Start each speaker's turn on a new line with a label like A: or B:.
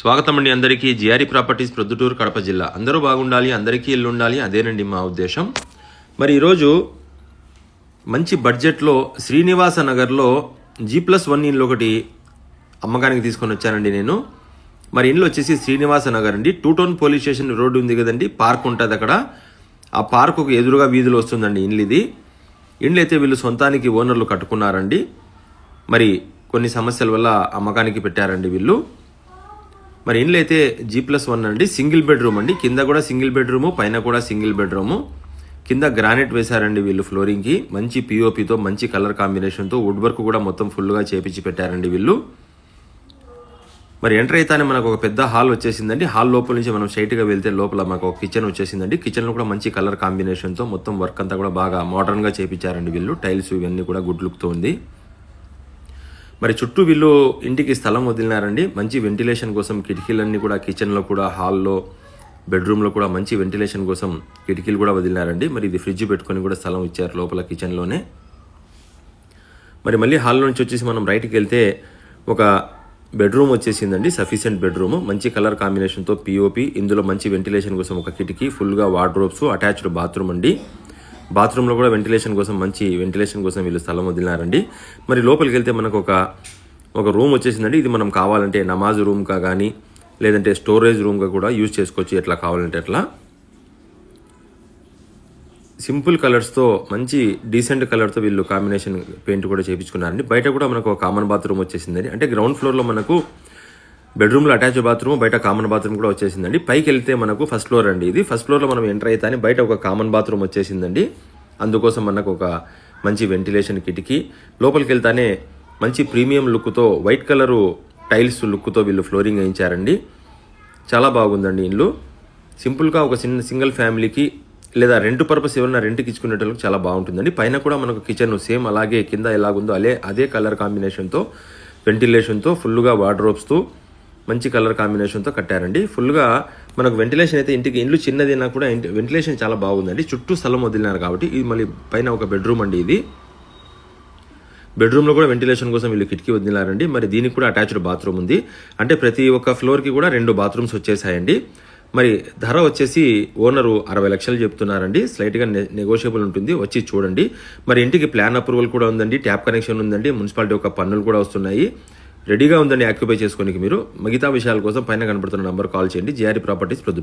A: స్వాగతం అండి అందరికీ. జిఆర్ఈ ప్రాపర్టీస్ ప్రొద్దుటూరు కడప జిల్లా. అందరూ బాగుండాలి, అందరికీ ఇల్లు ఉండాలి, అదేనండి మా ఉద్దేశం. మరి ఈరోజు మంచి బడ్జెట్లో శ్రీనివాస నగర్లో G+1 ఇల్లు ఒకటి అమ్మకానికి తీసుకొని వచ్చానండి నేను. మరి ఇల్లు వచ్చేసి శ్రీనివాస నగర్ అండి. 2 టౌన్ పోలీస్ స్టేషన్ రోడ్డు ఉంది కదండి, పార్క్ ఉంటుంది అక్కడ. ఆ పార్కుకు ఎదురుగా వీధిలో వస్తుందండి ఇల్లు ఇది. ఇండ్లు అయితే వీళ్ళు సొంతానికి ఓనర్లు కట్టుకున్నారండి. మరి కొన్ని సమస్యల వల్ల అమ్మకానికి పెట్టారండి వీళ్ళు. మరి ఇండ్లు అయితే G+1 అండి. సింగిల్ బెడ్రూమ్ అండి. కింద కూడా సింగిల్ బెడ్రూము, పైన కూడా సింగిల్ బెడ్రూము. కింద గ్రానైట్ వేశారండి వీళ్ళు ఫ్లోరింగ్కి. మంచి పిఓపితో, మంచి కలర్ కాంబినేషన్తో, వుడ్ వర్క్ కూడా మొత్తం ఫుల్గా చేపించి పెట్టారండి వీళ్ళు. మరి ఎంటర్ అయితేనే మనకు ఒక పెద్ద హాల్ వచ్చేసిందండి. హాల్ లోపల నుంచి మనం స్ట్రైట్గా వెళ్తే లోపల మనకు ఒక కిచెన్ వచ్చేసిందండి. కిచెన్లో కూడా మంచి కలర్ కాంబినేషన్తో మొత్తం వర్క్ అంతా కూడా బాగా మోడర్న్గా చేపించారండి వీళ్ళు. టైల్స్ ఇవన్నీ కూడా గుడ్ లుక్తో ఉంది. మరి చుట్టూ వీళ్ళు ఇంటికి స్థలం వదిలినారండి. మంచి వెంటిలేషన్ కోసం కిటికీలన్నీ కూడా కిచెన్లో కూడా, హాల్లో, బెడ్రూమ్లో కూడా మంచి వెంటిలేషన్ కోసం కిటికీలు కూడా వదిలినారండి. మరి ఇది ఫ్రిడ్జ్ పెట్టుకొని కూడా స్థలం ఇచ్చారు లోపల కిచెన్లోనే. మరి మళ్ళీ హాల్లో నుంచి వచ్చేసి మనం రైట్కి వెళ్తే ఒక బెడ్రూమ్ వచ్చేసిందండి. సఫిషియెంట్ బెడ్రూమ్, మంచి కలర్ కాంబినేషన్తో పిఓపి. ఇందులో మంచి వెంటిలేషన్ కోసం ఒక కిటికీ, ఫుల్గా వార్డ్రోబ్స్, అటాచ్డ్ బాత్రూమ్ అండి. బాత్రూంలో కూడా వెంటిలేషన్ కోసం, మంచి వెంటిలేషన్ కోసం వీళ్ళు స్థలం వదిలినారండి. మరి లోపలికి వెళ్తే మనకు ఒక రూమ్ వచ్చేసిందండి. ఇది మనం కావాలంటే నమాజ్ రూమ్గా కానీ, లేదంటే స్టోరేజ్ రూమ్గా కూడా యూజ్ చేసుకోవచ్చు, ఎట్లా కావాలంటే అట్లా. సింపుల్ కలర్స్తో, మంచి డీసెంట్ కలర్తో వీళ్ళు కాంబినేషన్ పెయింట్ కూడా చేయించుకున్నారండి. బయట కూడా మనకు ఒక కామన్ బాత్రూమ్ వచ్చేసిందండి. అంటే గ్రౌండ్ ఫ్లోర్లో మనకు బెడ్రూమ్లో అటాచ్ బాత్రూమ్, బయట కామన్ బాత్రూమ్ కూడా వచ్చేసిందండి. పైకి వెళ్తే మనకు ఫస్ట్ ఫ్లోర్ అండి ఇది. ఫస్ట్ ఫ్లోర్లో మనం ఎంటర్ అయితేనే బయట ఒక కామన్ బాత్రూమ్ వచ్చేసిందండి. అందుకోసం మనకు ఒక మంచి వెంటిలేషన్ కిటికీ. లోపలికి వెళ్తానే మంచి ప్రీమియం లుక్తో, వైట్ కలరు టైల్స్ లుక్తో వీళ్ళు ఫ్లోరింగ్ వేయించారండి. చాలా బాగుందండి ఇల్లు. సింపుల్గా ఒక సింగిల్ ఫ్యామిలీకి లేదా రెంట్ పర్పస్ ఎవరైనా రెంట్కి ఇచ్చుకునేటప్పుడు చాలా బాగుంటుందండి. పైన కూడా మనకు కిచెన్ సేమ్ అలాగే కింద ఎలాగుందో అదే కలర్ కాంబినేషన్తో, వెంటిలేషన్తో, ఫుల్గా వార్డ్రోబ్స్తో, మంచి కలర్ కాంబినేషన్తో కట్టారండి. ఫుల్గా మనకు వెంటిలేషన్ అయితే ఇంటికి ఇల్లు చిన్నదైనా కూడా వెంటిలేషన్ చాలా బాగుందండి. చుట్టూ స్థలం వదిలినారు కాబట్టి. ఇది మళ్ళీ పైన ఒక బెడ్రూమ్ అండి ఇది. బెడ్రూమ్లో కూడా వెంటిలేషన్ కోసం వీళ్ళు కిటికీ వదిలినారండి. మరి దీనికి కూడా అటాచ్డ్ బాత్రూమ్ ఉంది. అంటే ప్రతి ఒక్క ఫ్లోర్కి కూడా 2 బాత్రూమ్స్ వచ్చేసాయండి. మరి ధర వచ్చేసి ఓనరు 60 లక్షలు చెప్తున్నారండి. స్లైట్గా నెగోషియబుల్ ఉంటుంది, వచ్చి చూడండి. మరి ఇంటికి ప్లాన్ అప్రూవల్ కూడా ఉందండి, ట్యాప్ కనెక్షన్ ఉందండి, మున్సిపాలిటీ ఒక పన్నులు కూడా వస్తున్నాయి. రెడీగా ఉందండి ఆక్యుపై చేసుకోనికి. మీరు మిగతా విషయాల కోసం పైన కనబడుతున్న నంబర్ కాల్ చేయండి. GRE properties Proddatur.